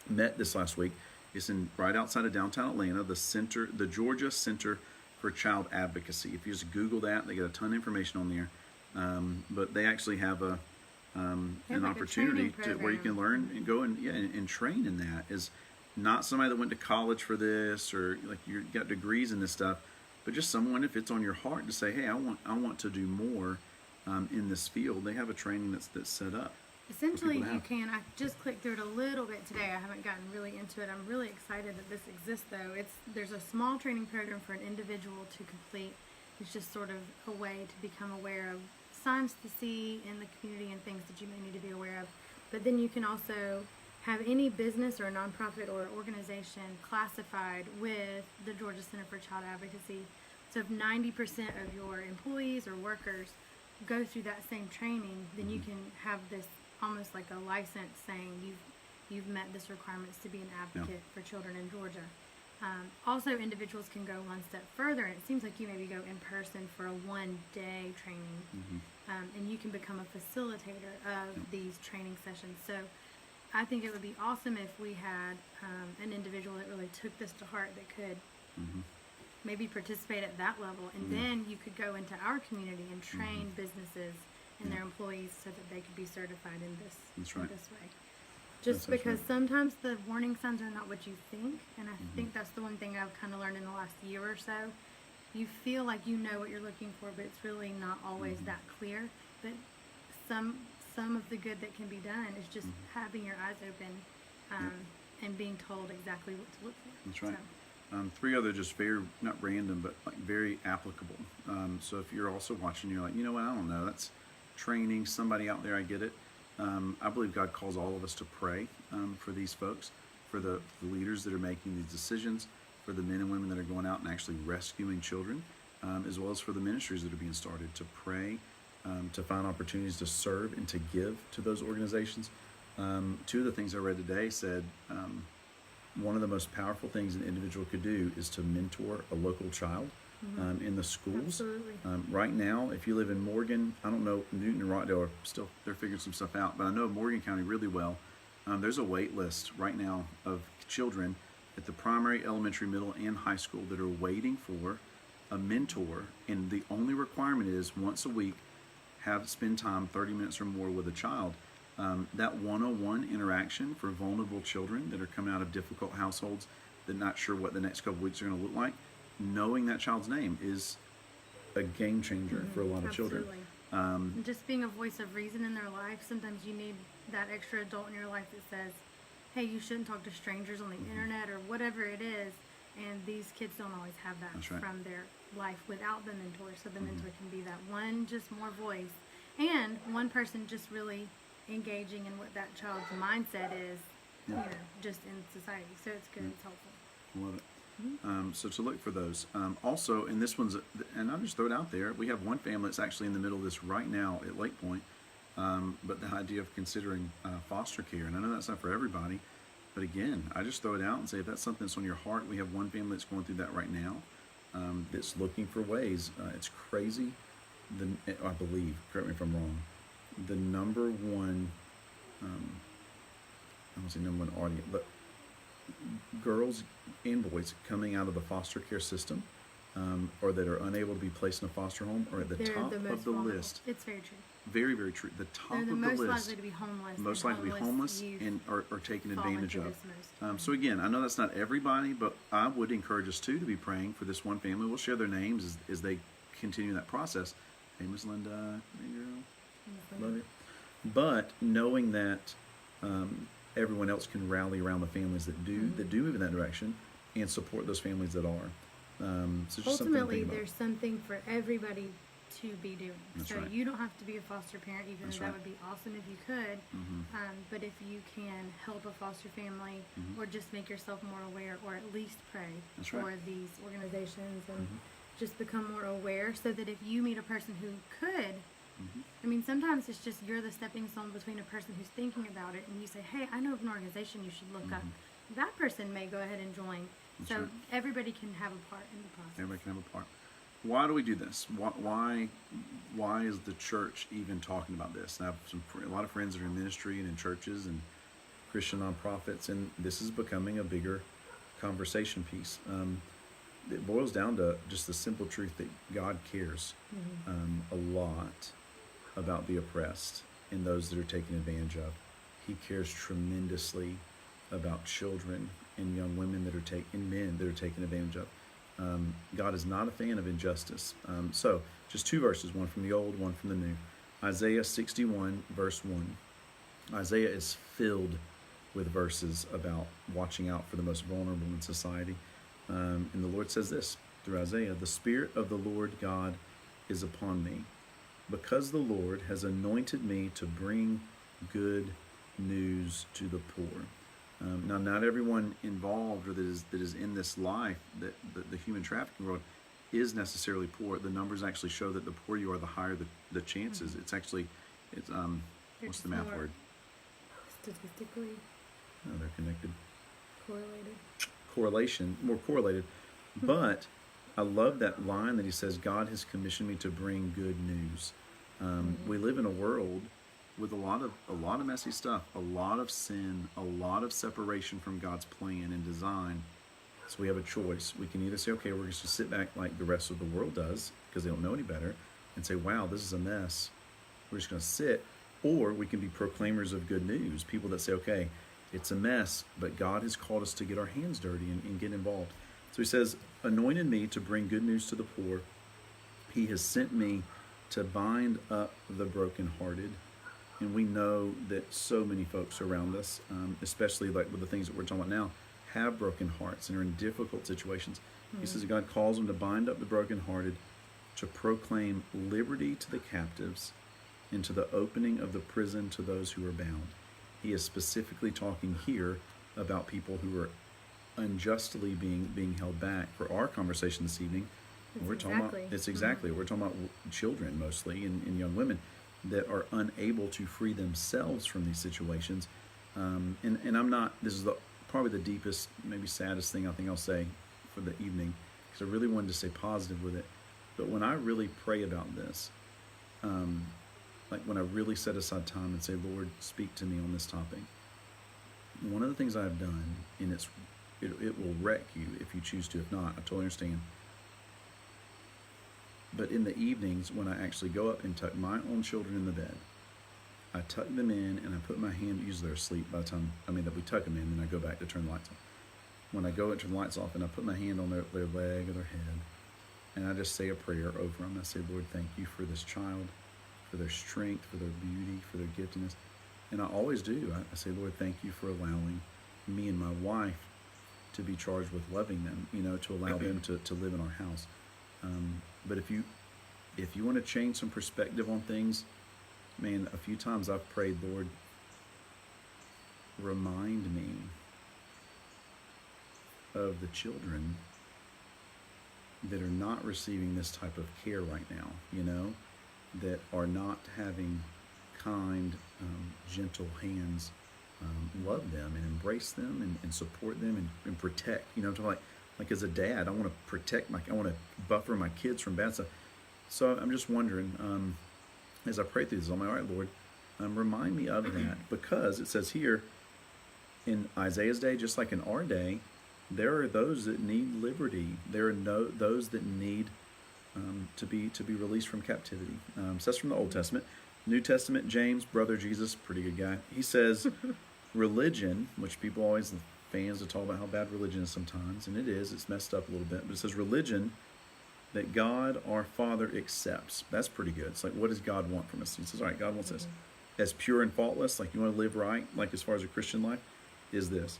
Speaker 2: met this last week. It's right outside of downtown Atlanta. The Georgia Center for Child Advocacy. If you just Google that, they get a ton of information on there. But they actually have an
Speaker 1: like a
Speaker 2: opportunity
Speaker 1: training
Speaker 2: where you can learn and go and train in that. Is not somebody that went to college for this or like you got degrees in this stuff, but just someone, if it's on your heart to say, hey, I want to do more in this field. They have a training that's set up.
Speaker 1: Essentially,
Speaker 2: people to
Speaker 1: you
Speaker 2: have.
Speaker 1: can. I just clicked through it a little bit today. I haven't gotten really into it. I'm really excited that this exists, though. There's a small training program for an individual to complete. It's just sort of a way to become aware of signs to see in the community and things that you may need to be aware of. But then you can also have any business or nonprofit or organization classified with the Georgia Center for Child Advocacy. So if 90% of your employees or workers go through that same training, then you can have this almost like a license saying you've met this requirements to be an advocate for children in Georgia. Also, individuals can go one step further, and it seems like you maybe go in person for a one-day training, and you can become a facilitator of these training sessions. So I think it would be awesome if we had an individual that really took this to heart that could maybe participate at that level, and then you could go into our community and train businesses and their employees so that they could be certified in this
Speaker 2: That's right.
Speaker 1: in this way. Just
Speaker 2: That's
Speaker 1: because
Speaker 2: right.
Speaker 1: sometimes the warning signs are not what you think, and I think that's the one thing I've kind of learned in the last year or so. You feel like you know what you're looking for, but it's really not always that clear. But some of the good that can be done is just having your eyes open and being told exactly what to look for.
Speaker 2: That's right.
Speaker 1: So,
Speaker 2: Three other just very, not random, but like very applicable. So if you're also watching, you're like, you know what, I don't know, that's training, somebody out there, I get it. I believe God calls all of us to pray for these folks, for the leaders that are making these decisions, for the men and women that are going out and actually rescuing children, as well as for the ministries that are being started, to pray, to find opportunities to serve and to give to those organizations. Two of the things I read today said, one of the most powerful things an individual could do is to mentor a local child in the schools.
Speaker 1: absolutely.
Speaker 2: Right now, if you live in Morgan, I don't know, Newton and Rockdale are still, they're figuring some stuff out, but I know Morgan County really well. There's a wait list right now of children at the primary, elementary, middle, and high school that are waiting for a mentor, and the only requirement is once a week, spend time 30 minutes or more with a child. That one-on-one interaction for vulnerable children that are coming out of difficult households, that not sure what the next couple weeks are going to look like, knowing that child's name is a game changer for a lot of children.
Speaker 1: Absolutely. And just being a voice of reason in their life, sometimes you need that extra adult in your life that says, hey, you shouldn't talk to strangers on the internet or whatever it is. And these kids don't always have that
Speaker 2: That's right.
Speaker 1: from their life without the mentor. So the mentor can be that one just more voice and one person just really engaging in what that child's mindset is, you know, just in society. So it's good, it's helpful.
Speaker 2: Love it. So to look for those. Also, and this one's, and I'll just throw it out there, we have one family that's actually in the middle of this right now at Lake Point, but the idea of considering foster care, and I know that's not for everybody, but again, I just throw it out and say if that's something that's on your heart, we have one family that's going through that right now, that's looking for ways. It's crazy, I believe, correct me if I'm wrong, the number one, I don't say number one audience, but girls and boys coming out of the foster care system, or that are unable to be placed in a foster home, are at the
Speaker 1: They're
Speaker 2: top
Speaker 1: the most
Speaker 2: of the
Speaker 1: vulnerable.
Speaker 2: list.
Speaker 1: It's very true.
Speaker 2: Very, very true. The top
Speaker 1: They're the
Speaker 2: of
Speaker 1: most
Speaker 2: the list.
Speaker 1: likely to be homeless.
Speaker 2: Most
Speaker 1: and
Speaker 2: likely to be homeless
Speaker 1: youth
Speaker 2: and are taken
Speaker 1: fall
Speaker 2: advantage
Speaker 1: into
Speaker 2: of.
Speaker 1: this most.
Speaker 2: So again, I know that's not everybody, but I would encourage us too to be praying for this one family. We'll share their names as they continue that process. Hey, Miss Linda, hey girl, love you. But knowing that everyone else can rally around the families that do move in that direction and support those families that are. So just something to
Speaker 1: Ultimately,
Speaker 2: think about.
Speaker 1: there's something for everybody to be doing.
Speaker 2: That's
Speaker 1: so
Speaker 2: right.
Speaker 1: you don't have to be a foster parent, even
Speaker 2: That's
Speaker 1: though that
Speaker 2: right.
Speaker 1: would be awesome if you could. But if you can help a foster family or just make yourself more aware or at least pray
Speaker 2: That's
Speaker 1: for
Speaker 2: right.
Speaker 1: these organizations and just become more aware so that if you meet a person who could, I mean, sometimes it's just you're the stepping stone between a person who's thinking about it and you say, hey, I know of an organization you should look up. That person may go ahead and join.
Speaker 2: That's
Speaker 1: So
Speaker 2: right.
Speaker 1: everybody can have a part in the process.
Speaker 2: Everybody can have a part. Why do we do this? Why is the church even talking about this? And I have a lot of friends that are in ministry and in churches and Christian nonprofits, and this is becoming a bigger conversation piece. It boils down to just the simple truth that God cares a lot about the oppressed and those that are taken advantage of. He cares tremendously about children and young women that are men that are taken advantage of. God is not a fan of injustice. So just two verses, one from the old, one from the new. Isaiah 61 verse 1. Isaiah is filled with verses about watching out for the most vulnerable in society. And the Lord says this through Isaiah, the Spirit of the Lord God is upon me, because the Lord has anointed me to bring good news to the poor. Now, not everyone involved or that is in this life, that the human trafficking world, is necessarily poor. The numbers actually show that the poorer you are, the higher the chances. It's actually, what's the math
Speaker 1: more
Speaker 2: word?
Speaker 1: Statistically
Speaker 2: Oh, they're connected.
Speaker 1: correlated.
Speaker 2: More correlated. But I love that line that he says, God has commissioned me to bring good news. We live in a world with a lot of messy stuff, a lot of sin, a lot of separation from God's plan and design. So we have a choice. We can either say, okay, we're just going to sit back like the rest of the world does because they don't know any better and say, wow, this is a mess. We're just going to sit. Or we can be proclaimers of good news, people that say, okay, it's a mess, but God has called us to get our hands dirty and get involved. So he says, anointed me to bring good news to the poor. He has sent me to bind up the brokenhearted. And we know that so many folks around us, especially like with the things that we're talking about now, have broken hearts and are in difficult situations. He says that God calls them to bind up the brokenhearted, to proclaim liberty to the captives, and to the opening of the prison to those who are bound. He is specifically talking here about people who are unjustly being held back. For our conversation this evening, we're talking about we're talking about children mostly and young women that are unable to free themselves from these situations. And I'm not, this is probably the deepest, maybe saddest thing I think I'll say for the evening, because I really wanted to stay positive with it. But when I really pray about this, like when I really set aside time and say, Lord, speak to me on this topic, one of the things I've done, and it will wreck you if you choose to. If not, I totally understand. But in the evenings, when I actually go up and tuck my own children in the bed, I tuck them in and I put my hand, usually they're asleep by the time, that we tuck them in, and I go back to turn the lights on. when I go and turn the lights off and I put my hand on their leg or their head, and I just say a prayer over them. I say, Lord, thank you for this child, for their strength, for their beauty, for their giftedness. And I always do. I say, Lord, thank you for allowing me and my wife to be charged with loving them, to allow them to live in our house. But if you want to change some perspective on things, man, a few times I've prayed, Lord, remind me of the children that are not receiving this type of care right now, that are not having kind, gentle hands love them and embrace them and support them and protect. I'm talking like as a dad, I want to protect I want to buffer my kids from bad stuff. So I'm just wondering, as I pray through this, I'm like, all right, Lord, remind me of that, because it says here in Isaiah's day, just like in our day, there are those that need liberty. There are those that need to be released from captivity. So that's from the Old Testament. New Testament, James, brother Jesus, pretty good guy. He says, religion, which people always, fans to talk about how bad religion is sometimes, and it is, it's messed up a little bit, but it says religion that God our Father accepts. That's pretty good. It's like, what does God want from us? He says, all right, God wants this. As pure and faultless, like you want to live right, like as far as a Christian life, is this: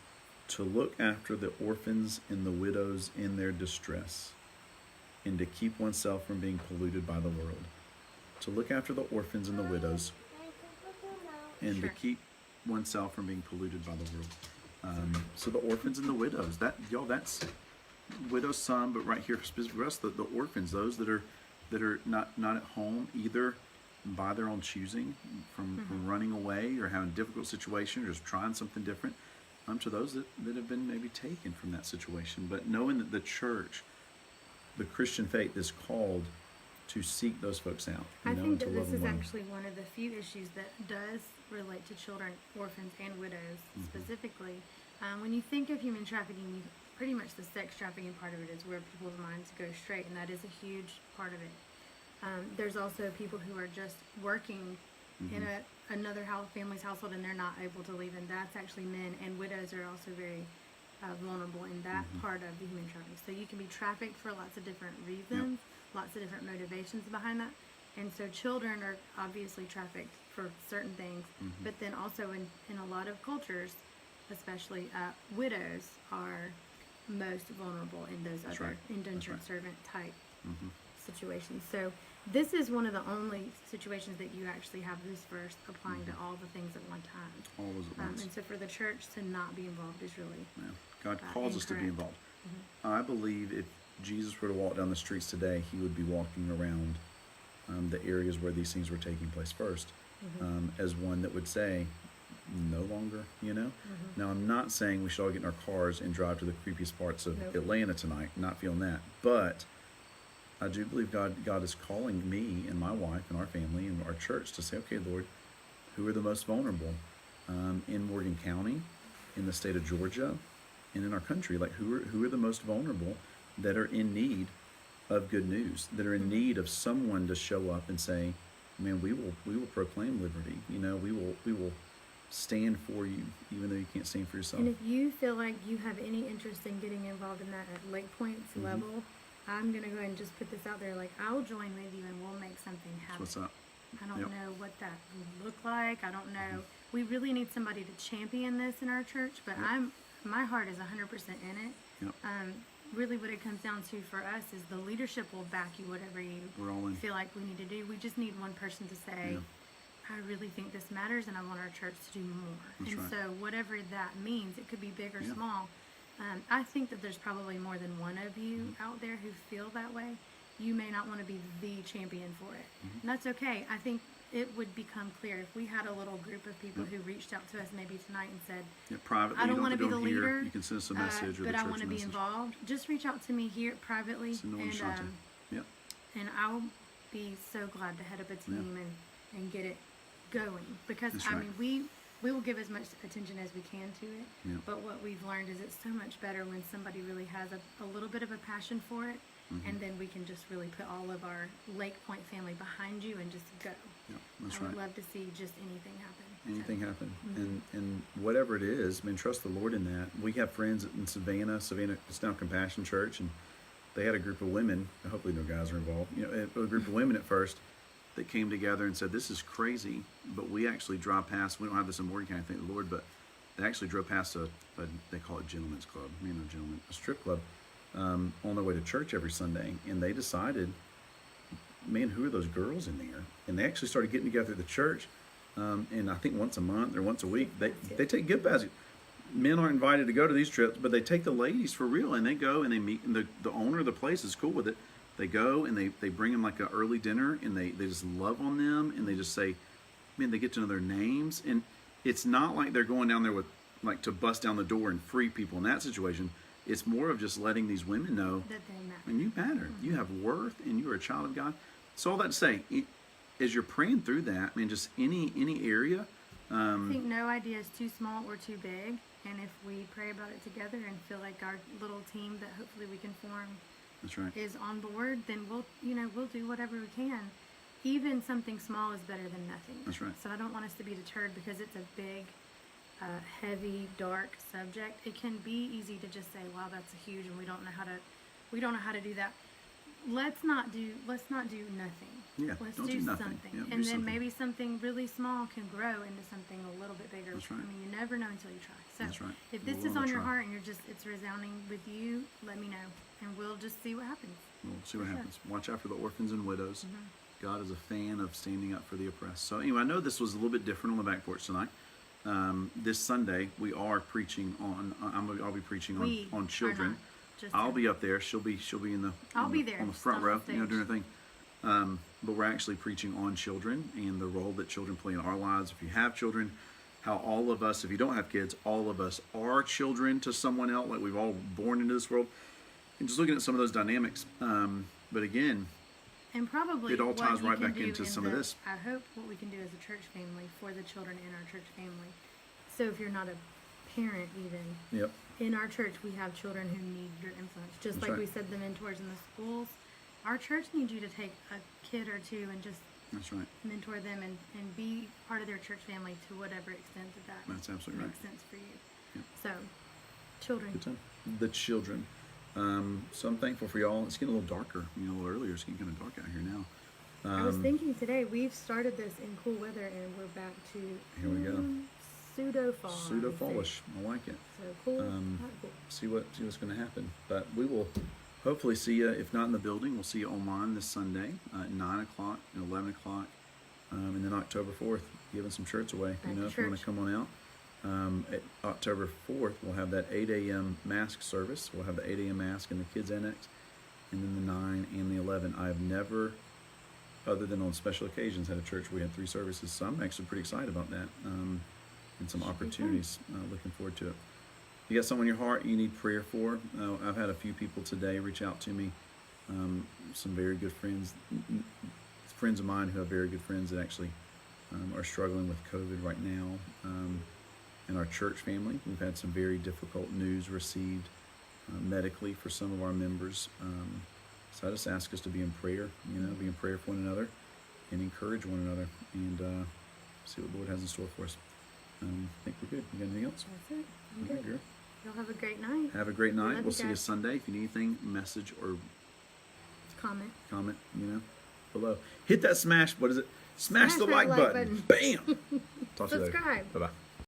Speaker 2: to look after the orphans and the widows in their distress, and to keep oneself from being polluted by the world. To look after the orphans and the widows, and to keep oneself from being polluted by the world. So the orphans and the widows, that's widow's son, but right here for us, the orphans, those that are not at home either by their own choosing, from running away or having a difficult situation or just trying something different, to those that have been maybe taken from that situation. But knowing that the church, the Christian faith, is called to seek those folks out.
Speaker 1: I think that this is actually one of the few issues that does relate to children, orphans, and widows specifically. When you think of human trafficking, pretty much the sex trafficking part of it is where people's minds go straight, and that is a huge part of it. There's also people who are just working in another family's household, and they're not able to leave, and that's actually men, and widows are also very vulnerable in that part of the human trafficking. So you can be trafficked for lots of different reasons, lots of different motivations behind that. And so children are obviously trafficked for certain things, but then also in a lot of cultures, especially widows are most vulnerable in those other indentured servant type situations. So this is one of the only situations that you actually have this verse applying to all the things at one time.
Speaker 2: All those at once.
Speaker 1: And so for the church to not be involved is really
Speaker 2: God calls us to be involved. I believe if Jesus were to walk down the streets today, he would be walking around the areas where these things were taking place first, as one that would say, no longer, Now, I'm not saying we should all get in our cars and drive to the creepiest parts of Atlanta tonight, not feeling that, but I do believe God is calling me and my wife and our family and our church to say, okay, Lord, who are the most vulnerable in Morgan County, in the state of Georgia, and in our country? Like, who are the most vulnerable that are in need of good news, that are in need of someone to show up and say, man, we will proclaim liberty. We will stand for you, even though you can't stand for yourself.
Speaker 1: And if you feel like you have any interest in getting involved in that at Lake Point's level, I'm going to go ahead and just put this out there. Like, I'll join with you and we'll make something happen.
Speaker 2: What's up?
Speaker 1: I don't know what that would look like. I don't know. We really need somebody to champion this in our church, but my heart is 100% in it. Really what it comes down to for us is the leadership will back you whatever you feel like we need to do. We just need one person to say, I really think this matters and I want our church to do more. So whatever that means, it could be big or small. I think that there's probably more than one of you out there who feel that way. You may not want to be the champion for it. And that's okay. I think it would become clear if we had a little group of people who reached out to us maybe tonight and said,
Speaker 2: privately,
Speaker 1: I don't want to be the leader,
Speaker 2: you can send us a message, or
Speaker 1: but
Speaker 2: the
Speaker 1: I
Speaker 2: church
Speaker 1: want to be
Speaker 2: message.
Speaker 1: involved. Just reach out to me here privately, and I'll be so glad to head up a team and get it going. Because we will give as much attention as we can to it, but what we've learned is it's so much better when somebody really has a little bit of a passion for it, and then we can just really put all of our Lake Point family behind you and just go. I would love to see just anything happen.
Speaker 2: Anything happen. And whatever it is, I mean, trust the Lord in that. We have friends in Savannah. Savannah, it's now Compassion Church, and they had a group of women. Hopefully, no guys are involved. You know, a group of women at first that came together and said, "This is crazy," but we actually drive past. We don't have this in Morgan County, thank the Lord, but they actually drove past a they call it gentlemen's club. I mean, no gentlemen, a strip club, on their way to church every Sunday, and they decided, man, who are those girls in there? And they actually started getting together at the church, and I think once a month or once a week, they take gift baskets. Men aren't invited to go to these trips, but they take the ladies for real, and they go and they meet, and the owner of the place is cool with it. They go and they bring them like an early dinner, and they just love on them, and they just say, man, they get to know their names, and it's not like they're going down there with like to bust down the door and free people in that situation. It's more of just letting these women know
Speaker 1: that they matter.
Speaker 2: And you matter. You have worth, and you are a child of God. So all that to say, as you're praying through that, I mean, just any area.
Speaker 1: I think no idea is too small or too big, and if we pray about it together and feel like our little team that hopefully we can form
Speaker 2: That's right.
Speaker 1: is on board, then we'll do whatever we can. Even something small is better than nothing.
Speaker 2: That's right.
Speaker 1: So I don't want us to be deterred because it's a big, heavy, dark subject. It can be easy to just say, "Wow, that's huge," and we don't know how to do that. Let's not do nothing.
Speaker 2: Yeah,
Speaker 1: Let's
Speaker 2: don't
Speaker 1: do
Speaker 2: do nothing.
Speaker 1: something,
Speaker 2: Yeah, do
Speaker 1: and then
Speaker 2: something.
Speaker 1: maybe something really small can grow into something a little bit bigger.
Speaker 2: That's right.
Speaker 1: I mean, you never know until you try. So
Speaker 2: That's right.
Speaker 1: if
Speaker 2: We're
Speaker 1: this is
Speaker 2: willing
Speaker 1: on
Speaker 2: to
Speaker 1: your
Speaker 2: try.
Speaker 1: heart and it's resounding with you, let me know, and we'll just see what happens.
Speaker 2: We'll see what
Speaker 1: For sure.
Speaker 2: happens. Watch out for the orphans and widows. God is a fan of standing up for the oppressed. So anyway, I know this was a little bit different on the back porch tonight. This Sunday we are preaching on. I'll be preaching on children.
Speaker 1: Are not. Just
Speaker 2: I'll be up there. She'll be in the.
Speaker 1: I'll be
Speaker 2: the-
Speaker 1: there,
Speaker 2: on the
Speaker 1: just
Speaker 2: front
Speaker 1: on the
Speaker 2: row. You know,
Speaker 1: stage.
Speaker 2: doing her thing. But we're actually preaching on children and the role that children play in our lives. If you have children, how all of us, if you don't have kids, all of us are children to someone else. Like we've all born into this world, and just looking at some of those dynamics. But again,
Speaker 1: And probably
Speaker 2: it all
Speaker 1: what
Speaker 2: ties
Speaker 1: you
Speaker 2: right
Speaker 1: can
Speaker 2: back
Speaker 1: do
Speaker 2: into
Speaker 1: in
Speaker 2: some of this.
Speaker 1: I hope what we can do as a church family for the children in our church family. So if you're not a parent even,
Speaker 2: Yep.
Speaker 1: in our church we have children who need your influence. Just
Speaker 2: That's
Speaker 1: like
Speaker 2: right.
Speaker 1: we said the mentors in the schools, our church needs you to take a kid or two and just
Speaker 2: That's right.
Speaker 1: mentor them and be part of their church family to whatever extent that
Speaker 2: That's absolutely
Speaker 1: makes
Speaker 2: right.
Speaker 1: sense for you.
Speaker 2: Yep.
Speaker 1: So, children.
Speaker 2: Good time. The children. So I'm thankful for y'all. It's getting a little darker. You know, a little earlier. It's getting kind of dark out here now.
Speaker 1: I was thinking today we've started this in cool weather and we're back to
Speaker 2: Here we go.
Speaker 1: Pseudo fall.
Speaker 2: Pseudo fallish. I like it.
Speaker 1: So cool. Not cool.
Speaker 2: See what's going to happen. But we will hopefully see you. If not in the building, we'll see you online this Sunday at 9 o'clock and 11 o'clock, and then October 4th, giving some shirts away.
Speaker 1: Back to
Speaker 2: If you want
Speaker 1: church.
Speaker 2: to come on out. At October 4th, we'll have that 8 a.m. mask service. We'll have the 8 a.m. mask in the kids annex, and then the 9 and the 11. I have never, other than on special occasions, had a church where we had 3 services. So I'm actually pretty excited about that, and some
Speaker 1: Should be fun.
Speaker 2: opportunities. Looking forward to it. You got someone in your heart you need prayer for? I've had a few people today reach out to me. Some very good friends of mine who have very good friends that actually are struggling with COVID right now. In our church family, we've had some very difficult news received medically for some of our members. So I just ask us to be in prayer, be in prayer for one another and encourage one another, and see what the Lord has in store for us. I think we're good. You got anything else?
Speaker 1: That's it. I'm
Speaker 2: Okay,
Speaker 1: good.
Speaker 2: girl.
Speaker 1: Y'all have a great night.
Speaker 2: Have a great night.
Speaker 1: Love
Speaker 2: We'll
Speaker 1: you
Speaker 2: see you
Speaker 1: guys.
Speaker 2: Sunday. If you need anything, message or
Speaker 1: Comment.
Speaker 2: comment, below. Hit that smash. What is it? Smash the
Speaker 1: that
Speaker 2: like
Speaker 1: like
Speaker 2: button. Bam. Talk to you later.
Speaker 1: Subscribe.
Speaker 2: Bye bye.